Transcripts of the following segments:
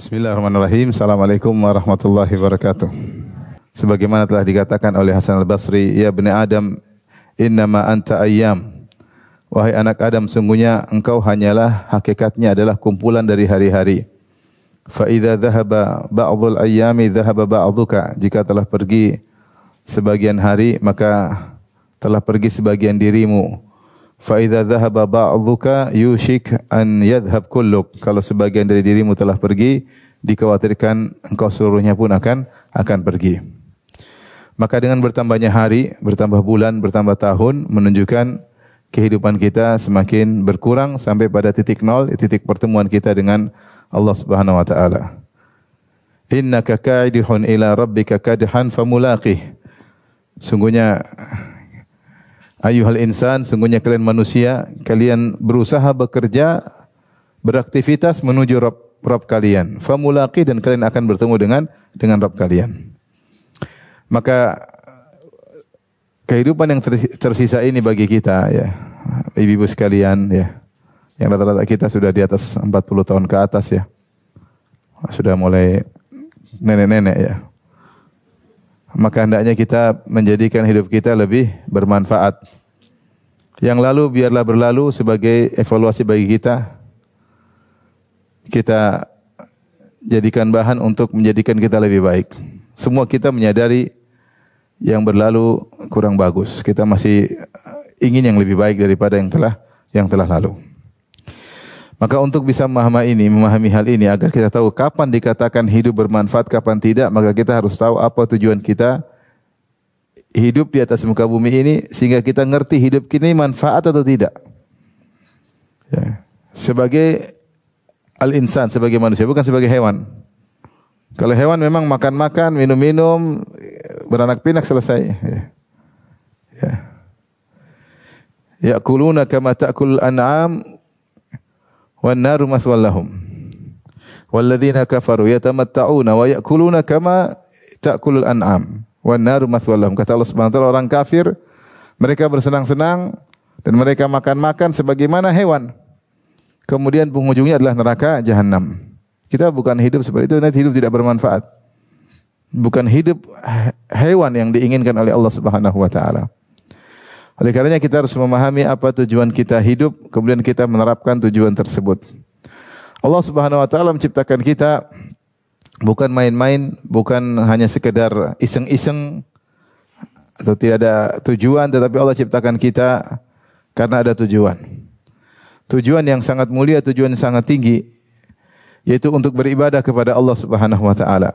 Bismillahirrahmanirrahim. Assalamualaikum warahmatullahi wabarakatuh. Sebagaimana telah dikatakan oleh Hasan al-Basri, ya bani Adam, innama anta ayyam. Wahai anak Adam, sungguhnya engkau hanyalah, hakikatnya adalah kumpulan dari hari-hari. Fa idza dhahaba ba'dhul ayyami dhahaba ba'dhuka. Jika telah pergi sebagian hari, maka telah pergi sebagian dirimu. Fa idza dhahaba ba'dhuka yushik an yadhhab kulluk. Kalau sebagian dari dirimu telah pergi, dikhawatirkan engkau seluruhnya pun akan pergi. Maka dengan bertambahnya hari, bertambah bulan, bertambah tahun, menunjukkan kehidupan kita semakin berkurang sampai pada titik nol, titik pertemuan kita dengan Allah Subhanahu wa taala. Innaka ka'idun ila rabbika kadhan famulaqih. Sungguhnya ayuhal insan, sungguhnya kalian manusia, kalian berusaha bekerja, beraktivitas menuju Rabb kalian. Famulaqi, dan kalian akan bertemu dengan Rabb kalian. Maka kehidupan yang tersisa ini bagi kita, ya, ibu-ibu sekalian, ya, yang rata-rata kita sudah di atas 40 tahun ke atas, ya, sudah mulai nenek-nenek, ya. Maka hendaknya kita menjadikan hidup kita lebih bermanfaat. Yang lalu biarlah berlalu sebagai evaluasi bagi kita. Kita jadikan bahan untuk menjadikan kita lebih baik. Semua kita menyadari yang berlalu kurang bagus. Kita masih ingin yang lebih baik daripada yang telah lalu. Maka untuk bisa memahami hal ini agar kita tahu kapan dikatakan hidup bermanfaat, kapan tidak, maka kita harus tahu apa tujuan kita hidup di atas muka bumi ini sehingga kita ngerti hidup ini manfaat atau tidak. Ya. Sebagai al-insan, sebagai manusia, bukan sebagai hewan. Kalau hewan memang makan-makan, minum-minum, beranak pinak, selesai. Ya. Ya. Ya'kuluna kama ta'kulul an'am wan naru maswal lahum. Walladzina kafaru yatamatta'una wa ya'kuluna kama ta'kulul an'am wan naru maswal lahum. Kata Allah Subhanahu wa taala, orang kafir mereka bersenang-senang dan mereka makan-makan sebagaimana hewan. Kemudian penghujungnya adalah neraka jahanam. Kita bukan hidup seperti itu, nanti hidup tidak bermanfaat. Bukan hidup hewan yang diinginkan oleh Allah Subhanahu wa taala. Oleh karenanya kita harus memahami apa tujuan kita hidup, kemudian kita menerapkan tujuan tersebut. Allah Subhanahu wa taala menciptakan kita bukan main-main, bukan hanya sekedar iseng-iseng atau tidak ada tujuan, tetapi Allah ciptakan kita karena ada tujuan. Tujuan yang sangat mulia, tujuan yang sangat tinggi, yaitu untuk beribadah kepada Allah Subhanahu wa taala.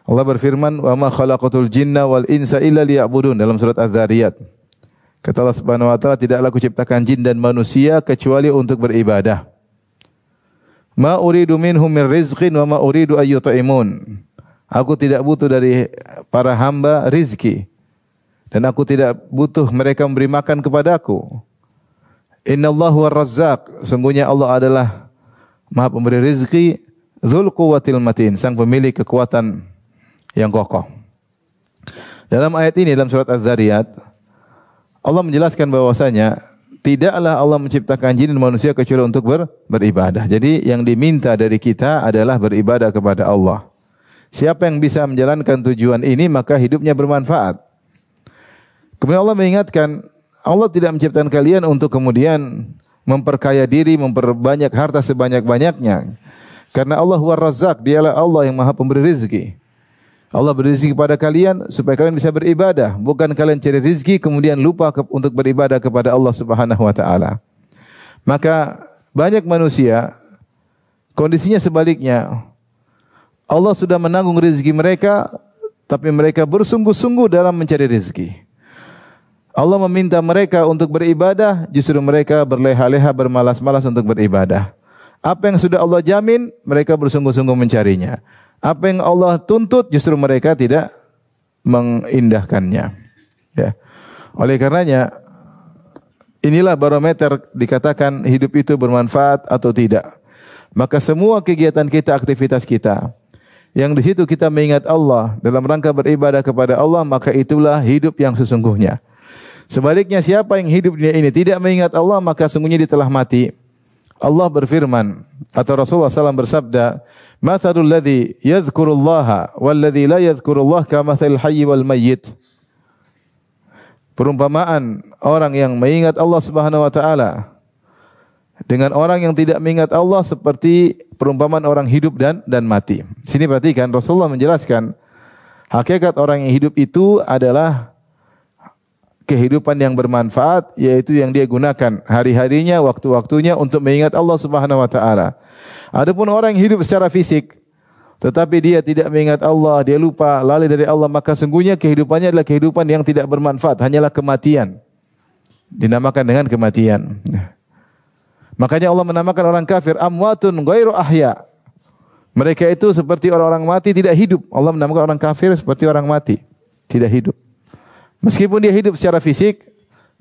Allah berfirman, "Wa ma khalaqatul jinna wal insa illa liya'budun" dalam surat Az-Zariyat. Kata Allah Subhanahu wa taala, tidaklah aku ciptakan jin dan manusia kecuali untuk beribadah. Ma uridu minhum min rizqin wa ma uridu ay yut'imun. Aku tidak butuh dari para hamba rizki dan aku tidak butuh mereka memberi makan kepadaku. Innallahu war-razzaq, sungguhnya Allah adalah Maha pemberi rizki, dzul quwwatil matin, sang pemilik kekuatan yang kokoh. Dalam ayat ini dalam surat Az-Zariyat Allah menjelaskan bahwasanya tidaklah Allah menciptakan jin dan manusia kecuali untuk beribadah. Jadi yang diminta dari kita adalah beribadah kepada Allah. Siapa yang bisa menjalankan tujuan ini maka hidupnya bermanfaat. Kemudian Allah mengingatkan, Allah tidak menciptakan kalian untuk kemudian memperkaya diri, memperbanyak harta sebanyak-banyaknya. Karena Allah war-Razzaq, dialah Allah yang Maha pemberi rezeki. Allah beri rezeki kepada kalian supaya kalian bisa beribadah, bukan kalian cari rezeki kemudian lupa untuk beribadah kepada Allah Subhanahu wa taala. Maka banyak manusia kondisinya sebaliknya. Allah sudah menanggung rezeki mereka, tapi mereka bersungguh-sungguh dalam mencari rezeki. Allah meminta mereka untuk beribadah, justru mereka berleha-leha, bermalas-malas untuk beribadah. Apa yang sudah Allah jamin, mereka bersungguh-sungguh mencarinya. Apa yang Allah tuntut, justru mereka tidak mengindahkannya. Ya. Oleh karenanya, inilah barometer dikatakan hidup itu bermanfaat atau tidak. Maka semua kegiatan kita, aktivitas kita, yang di situ kita mengingat Allah dalam rangka beribadah kepada Allah, maka itulah hidup yang sesungguhnya. Sebaliknya, siapa yang hidup di dunia ini tidak mengingat Allah, maka sungguhnya dia telah mati. Allah berfirman atau Rasulullah SAW bersabda, "Mathalul ladzi yadhkurullaha wal ladzi la yadhkurullah kamathalil hayyi wal mayyit." Perumpamaan orang yang mengingat Allah Subhanahu wa taala dengan orang yang tidak mengingat Allah seperti perumpamaan orang hidup dan mati. Sini perhatikan, Rasulullah menjelaskan hakikat orang yang hidup itu adalah kehidupan yang bermanfaat, yaitu yang dia gunakan hari-harinya, waktu-waktunya untuk mengingat Allah Subhanahu wa taala. Adapun orang yang hidup secara fisik tetapi dia tidak mengingat Allah, dia lupa, lalai dari Allah, maka sungguhnya kehidupannya adalah kehidupan yang tidak bermanfaat, hanyalah kematian. Dinamakan dengan kematian. Makanya Allah menamakan orang kafir amwatun ghairu ahya. Mereka itu seperti orang-orang mati, tidak hidup. Allah menamakan orang kafir seperti orang mati, tidak hidup. Meskipun dia hidup secara fisik,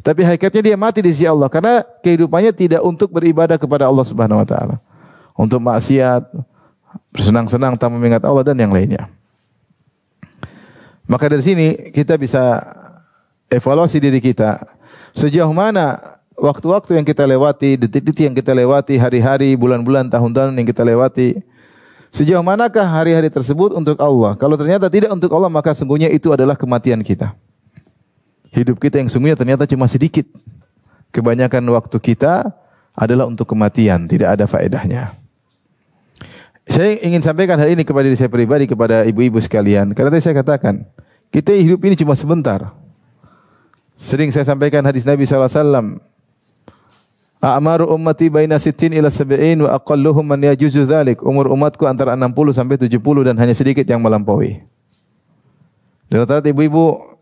tapi hakikatnya dia mati di sisi Allah karena kehidupannya tidak untuk beribadah kepada Allah Subhanahu wa taala. Untuk maksiat, bersenang-senang tanpa mengingat Allah dan yang lainnya. Maka dari sini kita bisa evaluasi diri kita. Sejauh mana waktu-waktu yang kita lewati, detik-detik yang kita lewati, hari-hari, bulan-bulan, tahun-tahun yang kita lewati, sejauh manakah hari-hari tersebut untuk Allah? Kalau ternyata tidak untuk Allah, maka sungguhnya itu adalah kematian kita. Hidup kita yang sungguhnya ternyata cuma sedikit. Kebanyakan waktu kita adalah untuk kematian, tidak ada faedahnya. Saya ingin sampaikan hal ini kepada diri saya pribadi, kepada ibu-ibu sekalian. Karena tadi saya katakan, kita hidup ini cuma sebentar. Sering saya sampaikan hadis Nabi SAW. A'maru ummati baina sittin ila sab'in wa aqalluhum man yajuzu dzalik. Umur umatku antara 60 sampai 70 dan hanya sedikit yang melampaui. Dan rata-rata ibu-ibu,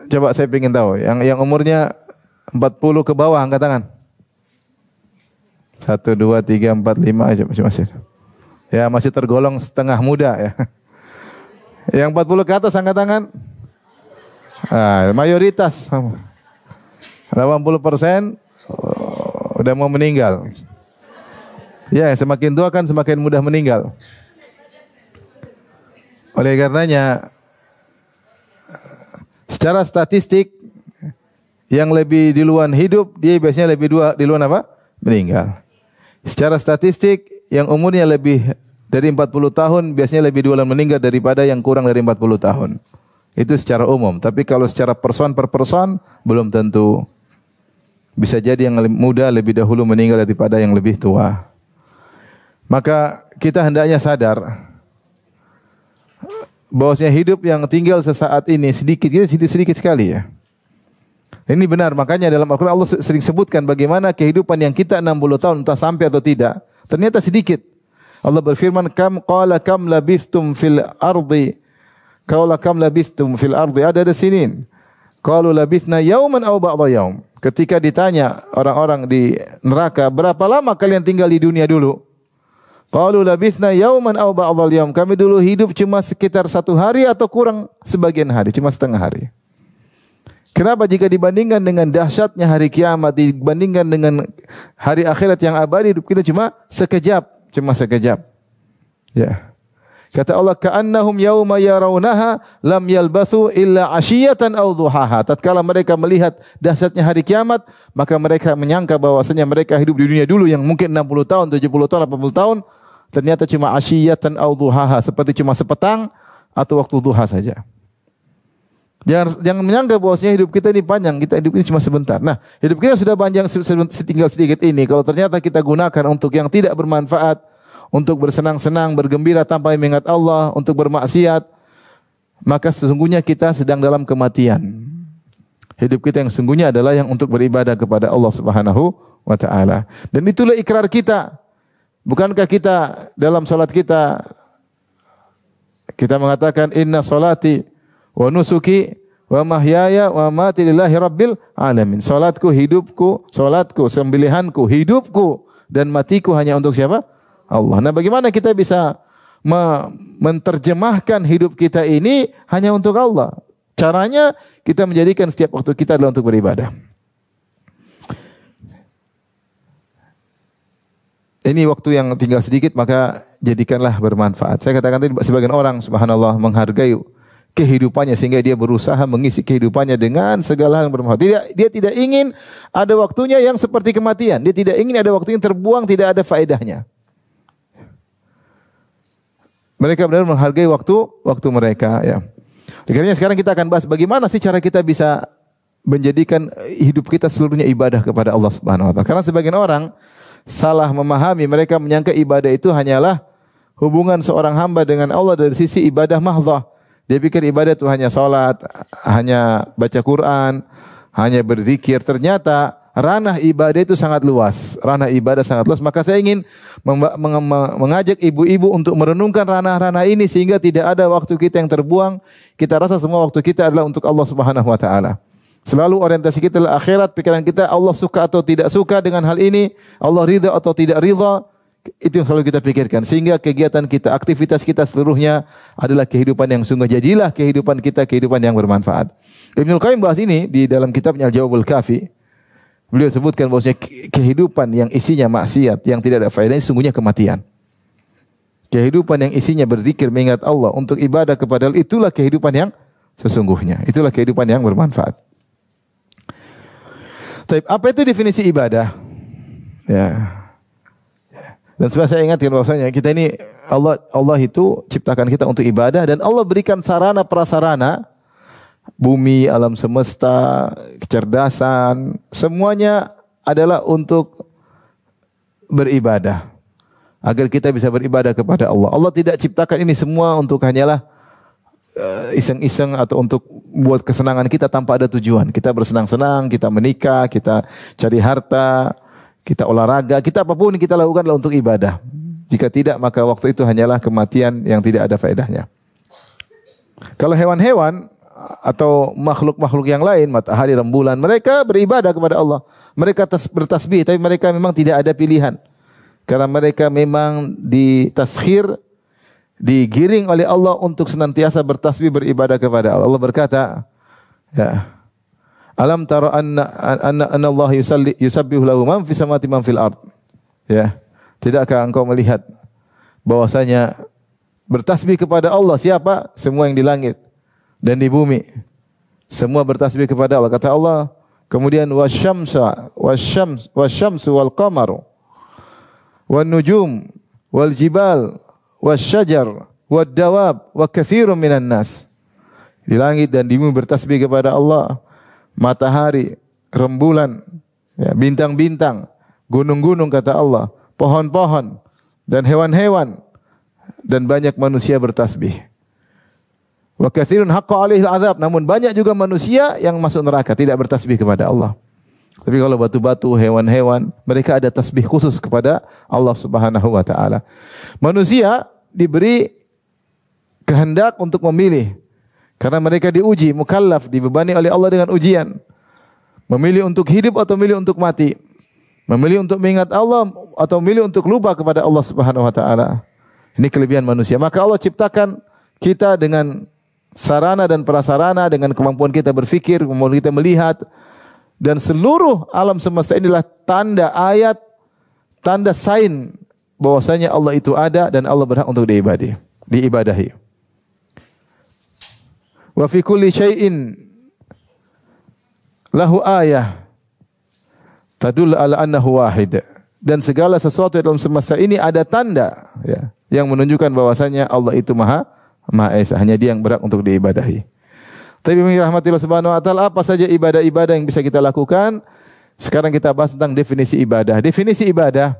coba saya ingin tahu, yang umurnya 40 ke bawah angkat tangan. 1, 2, 3, 4, 5 masih. Ya, masih tergolong setengah muda ya. Yang 40 ke atas angkat tangan. Mayoritas 80% udah mau meninggal. Ya, semakin tua kan semakin mudah meninggal. Oleh karenanya, secara statistik yang lebih duluan hidup, dia biasanya lebih duluan apa? Meninggal. Secara statistik yang umurnya lebih dari 40 tahun biasanya lebih duluan meninggal daripada yang kurang dari 40 tahun. Itu secara umum. Tapi kalau secara person per person belum tentu. Bisa jadi yang muda lebih dahulu meninggal daripada yang lebih tua. Maka kita hendaknya sadar bahwasanya hidup yang tinggal sesaat ini sedikit sekali ya. Ini benar, makanya dalam Al-Quran Allah sering sebutkan bagaimana kehidupan yang kita 60 tahun entah sampai atau tidak, ternyata sedikit. Allah berfirman, kam labithtum fil ardi. Kam labithtum fil ardi adada sinin. Qalu labithna yauman aw ba'dha yaum. Ketika ditanya orang-orang di neraka, berapa lama kalian tinggal di dunia dulu? Qalu labithna yauman aw ba'dha yaum. Kami dulu hidup cuma sekitar 1 hari atau kurang sebagian hari, cuma setengah hari. Kenapa jika dibandingkan dengan dahsyatnya hari kiamat, dibandingkan dengan hari akhirat yang abadi, hidup kita cuma sekejap. Ya. Kata Allah, ka'annahum yauma yarawnaha lam yalbathu illa 'ashiyatan aw duhaha. Tatkala mereka melihat dahsyatnya hari kiamat, maka mereka menyangka bahwasanya mereka hidup di dunia dulu yang mungkin 60 tahun, 70 tahun, 80 tahun, ternyata cuma 'ashiyatan aw duhaha, seperti cuma sepetang atau waktu duha saja. Jangan menyangka bahwasanya hidup kita ini panjang, kita hidup ini cuma sebentar. Nah, hidup kita sudah panjang tinggal sedikit ini. Kalau ternyata kita gunakan untuk yang tidak bermanfaat, untuk bersenang-senang, bergembira tanpa mengingat Allah, untuk bermaksiat, maka sesungguhnya kita sedang dalam kematian. Hidup kita yang sesungguhnya adalah yang untuk beribadah kepada Allah Subhanahu wa taala. Dan itulah ikrar kita. Bukankah kita dalam salat kita mengatakan inna salati wa nusuki wa mahyaya wa mamati lillahi rabbil alamin. Salatku, hidupku, sembelihanku, hidupku dan matiku hanya untuk siapa? Allah. Nah, bagaimana kita bisa menerjemahkan hidup kita ini hanya untuk Allah? Caranya kita menjadikan setiap waktu kita adalah untuk beribadah. Ini waktu yang tinggal sedikit, maka jadikanlah bermanfaat. Saya katakan tadi sebagian orang subhanallah menghargai kehidupannya sehingga dia berusaha mengisi kehidupannya dengan segala hal yang bermanfaat. Dia tidak ingin ada waktunya yang seperti kematian. Dia tidak ingin ada waktu yang terbuang tidak ada faedahnya. Mereka benar menghargai waktu mereka ya. Karena sekarang kita akan bahas bagaimana sih cara kita bisa menjadikan hidup kita seluruhnya ibadah kepada Allah Subhanahu wa taala. Karena sebagian orang salah memahami, mereka menyangka ibadah itu hanyalah hubungan seorang hamba dengan Allah dari sisi ibadah mahdhah. Dia pikir ibadah itu hanya salat, hanya baca Quran, hanya berzikir. Ternyata ranah ibadah itu sangat luas. Ranah ibadah sangat luas. Maka saya ingin mengajak ibu-ibu untuk merenungkan ranah-ranah ini sehingga tidak ada waktu kita yang terbuang. Kita rasa semua waktu kita adalah untuk Allah Subhanahu wa taala. Selalu orientasi kita adalah akhirat, pikiran kita Allah suka atau tidak suka dengan hal ini, Allah ridha atau tidak ridha. Itu yang selalu kita pikirkan sehingga kegiatan kita, aktivitas kita seluruhnya adalah kehidupan yang sungguh. Jadilah kehidupan kita kehidupan yang bermanfaat. Ibnu Qayyim bahas ini di dalam kitabnya Al-Jawabul Kafi. Beliau sebutkan bahwasanya kehidupan yang isinya maksiat, yang tidak ada faedahnya sungguhnya kematian. Kehidupan yang isinya berzikir, mengingat Allah untuk ibadah kepada Allah, itulah kehidupan yang sesungguhnya. Itulah kehidupan yang bermanfaat. Tapi apa itu definisi ibadah? Ya. Dan saya ingatkan bahwasanya kita ini Allah itu ciptakan kita untuk ibadah dan Allah berikan sarana prasarana bumi, alam semesta, kecerdasan, semuanya adalah untuk beribadah. Agar kita bisa beribadah kepada Allah. Allah tidak ciptakan ini semua untuk hanyalah iseng-iseng atau untuk buat kesenangan kita tanpa ada tujuan. Kita bersenang-senang, kita menikah, kita cari harta, kita olahraga, kita apapun kita lakukanlah untuk ibadah. Jika tidak, maka waktu itu hanyalah kematian yang tidak ada faedahnya. Kalau hewan-hewan atau makhluk-makhluk yang lain, matahari, rembulan, mereka beribadah kepada Allah. Mereka bertasbih, tapi mereka memang tidak ada pilihan. Karena mereka memang ditaskhir, digiring oleh Allah untuk senantiasa bertasbih beribadah kepada Allah. Allah berkata, ya, alam tara anna Allah yusabbihu lahu man fis samawati man fil ard. Ya, tidakkah engkau melihat bahwasanya bertasbih kepada Allah siapa? Semua yang di langit dan di bumi. Semua bertasbih kepada Allah. Kata Allah, kemudian wasyamsu wal qamaru wan nujum wal jibal wasyajar wad-dawab wa katsirun minan nas. Di langit dan di bumi bertasbih kepada Allah. Matahari, rembulan, ya, bintang-bintang, gunung-gunung kata Allah, pohon-pohon dan hewan-hewan dan banyak manusia bertasbih. Wa katsirun haqqa 'alaihil 'adzab, namun banyak juga manusia yang masuk neraka tidak bertasbih kepada Allah. Tapi kalau batu-batu, hewan-hewan, mereka ada tasbih khusus kepada Allah Subhanahu wa taala. Manusia diberi kehendak untuk memilih. Karena mereka diuji, mukallaf, dibebani oleh Allah dengan ujian. Memilih untuk hidup atau memilih untuk mati. Memilih untuk mengingat Allah atau memilih untuk lupa kepada Allah Subhanahu wa taala. Ini kelebihan manusia. Maka Allah ciptakan kita dengan sarana dan prasarana, dengan kemampuan kita berfikir, kemampuan kita melihat. Dan seluruh alam semesta inilah tanda ayat, tanda sign bahwasanya Allah itu ada dan Allah berhak untuk diibadahi. Wa fi kulli syai'in lahu ayah tadul ala annahu wahid. Dan segala sesuatu dalam semesta ini ada tanda, ya, yang menunjukkan bahwasanya Allah itu Maha Esa. Hanya Dia yang berhak untuk diibadahi. Tapi rahmatillah subhanahu wa ta'ala, apa saja ibadah-ibadah yang bisa kita lakukan? Sekarang kita bahas tentang definisi ibadah. Definisi ibadah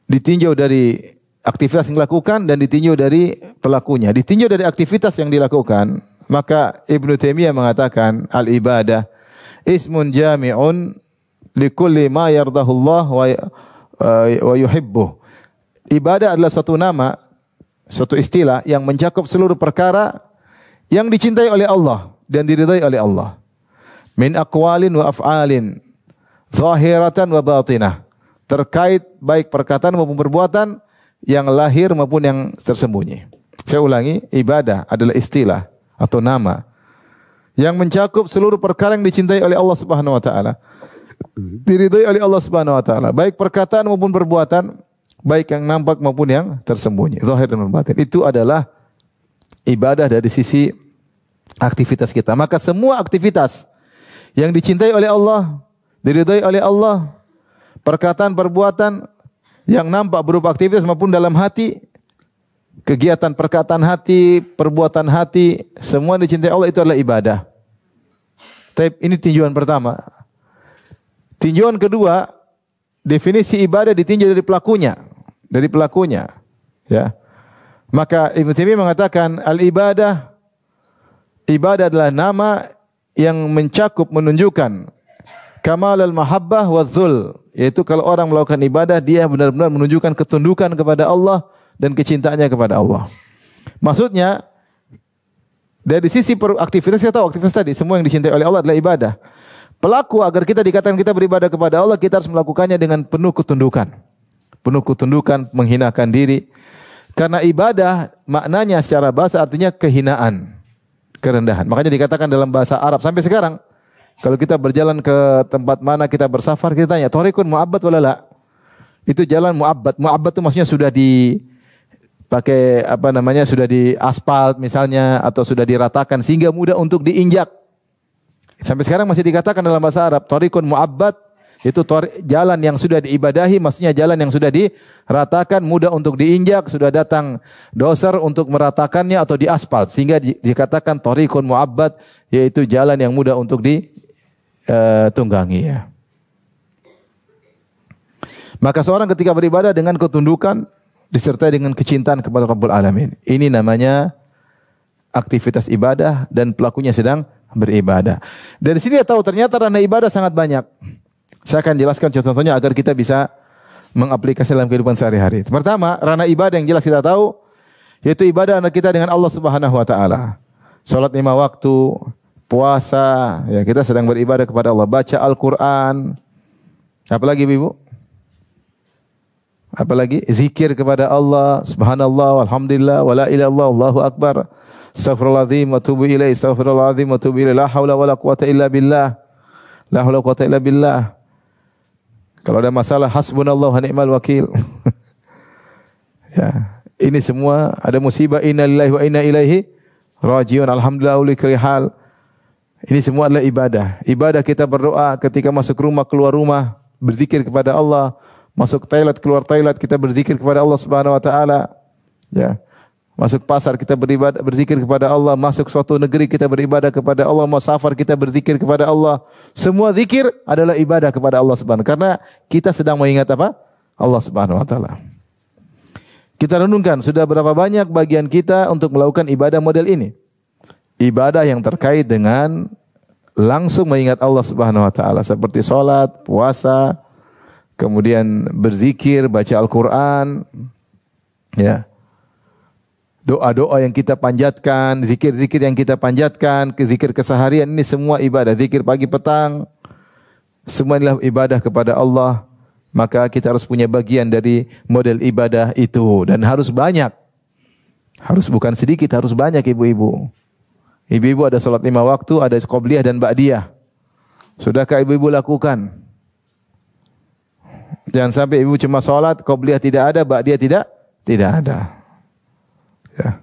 ditinjau dari aktivitas yang dilakukan dan ditinjau dari pelakunya. Ditinjau dari aktivitas yang dilakukan, maka Ibnu Taimiyah mengatakan al-ibadah ismun jami'un likulli ma yardahullah wa yuhibbuh. Ibadah adalah suatu nama, suatu istilah yang mencakup seluruh perkara yang dicintai oleh Allah dan diridai oleh Allah. Min aqwalin wa af'alin, zahiratan wa batinah. Terkait baik perkataan maupun perbuatan, yang lahir maupun yang tersembunyi. Saya ulangi, ibadah adalah istilah atau nama yang mencakup seluruh perkara yang dicintai oleh Allah Subhanahu wa taala. Diridai oleh Allah Subhanahu wa taala, baik perkataan maupun perbuatan, baik yang nampak maupun yang tersembunyi, zahir dan batin. Itu adalah ibadah dari sisi aktivitas kita. Maka semua aktivitas yang dicintai oleh Allah, diridhai oleh Allah, perkataan, perbuatan yang nampak berupa aktivitas maupun dalam hati, kegiatan perkataan hati, perbuatan hati, semua dicintai Allah itu adalah ibadah. Tapi ini tinjauan pertama. Tinjauan kedua, definisi ibadah ditinjau dari pelakunya, ya. Maka Ibnu Taimiyah mengatakan al-ibadah, ibadah adalah nama yang mencakup, menunjukkan kamal al-mahabbah wa dzul, yaitu kalau orang melakukan ibadah dia benar-benar menunjukkan ketundukan kepada Allah dan kecintaannya kepada Allah. Maksudnya dari sisi aktivitas, kita tahu aktivitas tadi semua yang dicintai oleh Allah adalah ibadah. Pelaku, agar kita dikatakan kita beribadah kepada Allah, kita harus melakukannya dengan penuh ketundukan. Penuh ketundukan, menghinakan diri. Karena ibadah maknanya secara bahasa artinya kehinaan, kerendahan. Makanya dikatakan dalam bahasa Arab sampai sekarang, kalau kita berjalan ke tempat mana kita bersafar, kita tanya, thariqun mu'abbad wala la? Itu jalan mu'abbad. Mu'abbad itu maksudnya sudah dipakai sudah di aspal misalnya, atau sudah diratakan sehingga mudah untuk diinjak. Sampai sekarang masih dikatakan dalam bahasa Arab, thariqun mu'abbad, itu jalan yang sudah diibadahi, maksudnya jalan yang sudah diratakan, mudah untuk diinjak, sudah datang doser untuk meratakannya atau diaspal, sehingga dikatakan thariqun mu'abbad, yaitu jalan yang mudah untuk ditunggangi, ya. Maka seorang ketika beribadah dengan ketundukan disertai dengan kecintaan kepada Rabbul Alamin, ini namanya aktivitas ibadah dan pelakunya sedang beribadah. Dari sini tahu ternyata ranah ibadah sangat banyak. Saya akan jelaskan contoh-contohnya agar kita bisa mengaplikasikan dalam kehidupan sehari-hari. Pertama, ranah ibadah yang jelas kita tahu, yaitu ibadah kita dengan Allah Subhanahu wa taala. Salat 5 waktu, puasa, ya kita sedang beribadah kepada Allah, baca Al-Qur'an. Apalagi Ibu? Apalagi zikir kepada Allah, subhanallah, walhamdulillah, wala ilaha illallah, Allahu akbar. Astaghfirullahaladzim wa tubu ilaih, astaghfirullahaladzim wa tubu ilaih, la haula wala quwata illa billah. La haula quwata illa billah. Kalau ada masalah, hasbunallahu wa ni'mal wakil. Ya, ini semua ada musibah, inna lillahi wa inna ilaihi rajiun. Alhamdulillah uli hal. Ini semua adalah ibadah. Ibadah kita berdoa ketika masuk rumah, keluar rumah, berzikir kepada Allah. Masuk toilet, keluar toilet, kita berzikir kepada Allah Subhanahu wa taala. Ya. Masuk pasar kita beribadah, berzikir kepada Allah. Masuk suatu negeri kita beribadah kepada Allah. Mau safar kita berzikir kepada Allah. Semua zikir adalah ibadah kepada Allah Subhanahu. Karena kita sedang mengingat apa? Allah Subhanahu wa taala. Kita renungkan sudah berapa banyak bagian kita untuk melakukan ibadah model ini. Ibadah yang terkait dengan langsung mengingat Allah Subhanahu wa taala, seperti salat, puasa, kemudian berzikir, baca Al-Qur'an, ya. Doa-doa yang kita panjatkan, zikir-zikir yang kita panjatkan, zikir keseharian, ini semua ibadah. Zikir pagi petang, semua adalah ibadah kepada Allah. Maka kita harus punya bagian dari model ibadah itu. Dan harus banyak. Harus bukan sedikit, harus banyak ibu-ibu. Ibu-ibu ada salat 5 waktu, ada qobliyah dan ba'diyah. Sudahkah ibu-ibu lakukan? Jangan sampai ibu cuma salat, qobliyah tidak ada, ba'diyah tidak ada. Ya.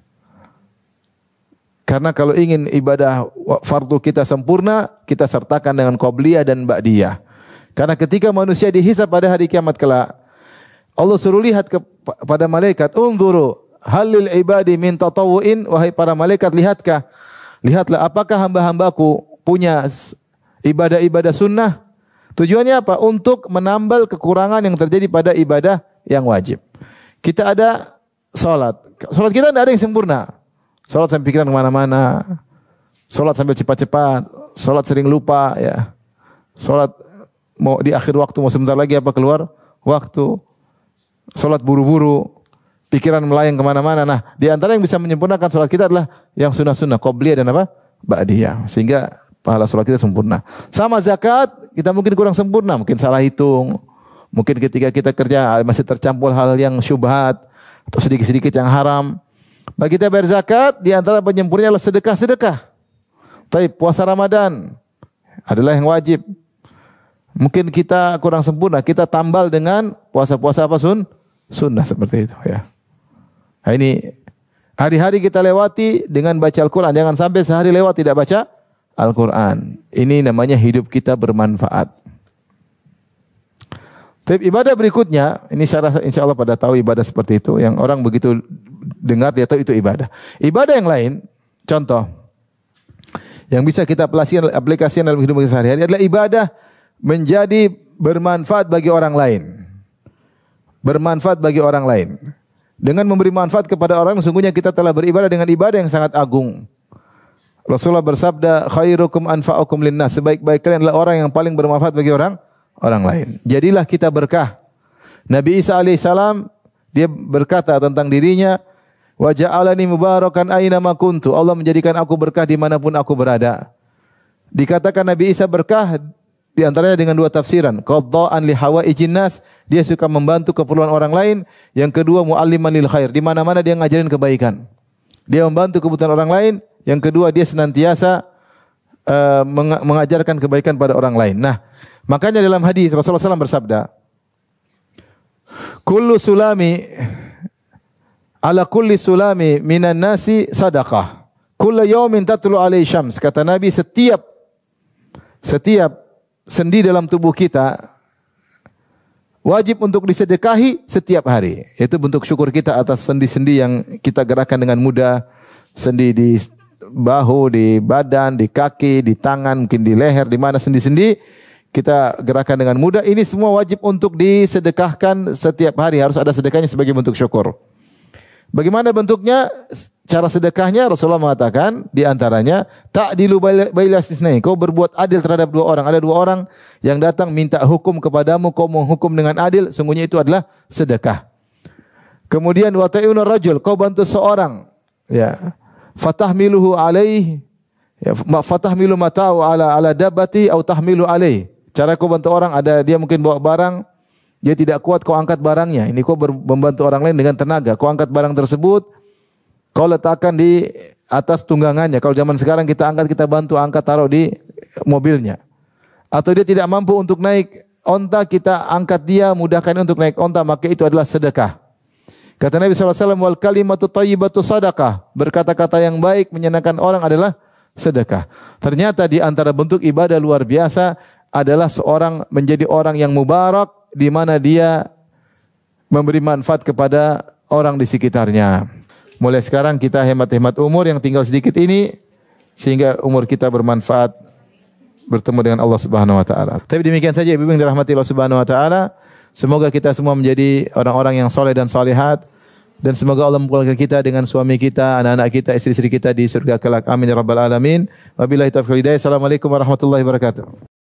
Karena kalau ingin ibadah fardu kita sempurna, kita sertakan dengan qobliyah dan ba'diyah. Karena ketika manusia dihisab pada hari kiamat kelak, Allah suruh lihat kepada malaikat, "Unzuru hal lil ibadi min tatawwu'in?" Wahai para malaikat, lihatlah apakah hamba-hambaku punya ibadah-ibadah sunnah. Tujuannya apa? Untuk menambal kekurangan yang terjadi pada ibadah yang wajib. Kita ada salat. Salat kita tidak ada yang sempurna. Salat sampai pikiran kemana-mana. Salat sambil cepat-cepat. Salat sering lupa, ya. Salat mau di akhir waktu, mau sebentar lagi apa keluar waktu. Salat buru-buru. Pikiran melayang kemana-mana. Nah, di antara yang bisa menyempurnakan salat kita adalah yang sunnah-sunnah, qobliyah dan apa? Ba'diyah. Sehingga pahala salat kita sempurna. Sama zakat, kita mungkin kurang sempurna, mungkin salah hitung. Mungkin ketika kita kerja masih tercampur hal yang syubhat atau sedikit-sedikit yang haram. Bagi kita bayar zakat, di antara penyempurnanya adalah sedekah-sedekah. Tapi puasa Ramadan adalah yang wajib. Mungkin kita kurang sempurna, kita tambal dengan puasa-puasa apa sunnah seperti itu, ya. Nah, ini Hari-hari kita lewati dengan baca Al-Quran. Jangan sampai sehari lewat tidak baca Al-Quran. Ini namanya hidup kita bermanfaat. Tapi ibadah berikutnya, ini insya Allah pada tahu ibadah seperti itu. Yang orang begitu dengar dia tahu itu ibadah. Ibadah yang lain, contoh, yang bisa kita aplikasikan dalam hidup kita sehari-hari adalah ibadah menjadi bermanfaat bagi orang lain. Bermanfaat bagi orang lain. Dengan memberi manfaat kepada orang, sungguhnya kita telah beribadah dengan ibadah yang sangat agung. Rasulullah bersabda, khairukum anfa'ukum linnas. Sebaik-baik kalian adalah orang yang paling bermanfaat bagi orang lain. Jadilah kita berkah. Nabi Isa alaihissalam dia berkata tentang dirinya, wa ja'alani mubarakan aina ma kuntu. Allah menjadikan aku berkah dimanapun aku berada. Dikatakan Nabi Isa berkah di antaranya dengan dua tafsiran. Qadda'an li hawaijin nas, dia suka membantu keperluan orang lain. Yang kedua mualliman lil khair, di mana-mana dia ngajarin kebaikan. Dia membantu kebutuhan orang lain. Yang kedua dia senantiasa mengajarkan kebaikan pada orang lain. Nah, makanya dalam hadis Rasulullah SAW bersabda, kullu sulami ala kulli sulami minan nasi sadaqah. Kullu yawmin tatlu alaihi syams. Kata Nabi, setiap sendi dalam tubuh kita wajib untuk disedekahi setiap hari. Itu bentuk syukur kita atas sendi-sendi yang kita gerakkan dengan mudah. Sendi di bahu, di badan, di kaki, di tangan, mungkin di leher, di mana sendi-sendi kita gerakkan dengan mudah. Ini semua wajib untuk disedekahkan setiap hari. Harus ada sedekahnya sebagai bentuk syukur. Bagaimana bentuknya? Cara sedekahnya Rasulullah mengatakan di antaranya ta'dilu baila istisnain. Kau berbuat adil terhadap dua orang. Ada dua orang yang datang minta hukum kepadamu, kau menghukum dengan adil, sungguhnya itu adalah sedekah. Kemudian wa ta'inu rajul, kau bantu seorang, ya. Fatahmiluhu alaih, ya, fatahmilu mata'u ala dabbati au tahmilu alaih. Cara kau bantu orang, ada dia mungkin bawa barang, dia tidak kuat, kau angkat barangnya. Ini kau membantu orang lain dengan tenaga. Kau angkat barang tersebut, kau letakkan di atas tunggangannya. Kalau zaman sekarang kita angkat, kita bantu angkat, taruh di mobilnya. Atau dia tidak mampu untuk naik onta, kita angkat dia, mudahkan untuk naik onta, maka itu adalah sedekah. Kata Nabi SAW, wal kalimatu thayyibatu sadaqah. Berkata-kata yang baik menyenangkan orang adalah sedekah. Ternyata di antara bentuk ibadah luar biasa adalah seorang menjadi orang yang mubarak, di mana dia memberi manfaat kepada orang di sekitarnya. Mulai sekarang kita hemat-hemat umur yang tinggal sedikit ini sehingga umur kita bermanfaat bertemu dengan Allah Subhanahu wa taala. Tapi demikian saja Ibu yang dirahmati Allah Subhanahu wa taala. Semoga kita semua menjadi orang-orang yang soleh dan solehat dan semoga Allah mempertemukan kita dengan suami kita, anak-anak kita, istri-istri kita di surga kelak. Amin ya rabbal alamin. Wabillahi taufiq wal hidayah. Assalamualaikum warahmatullahi wabarakatuh.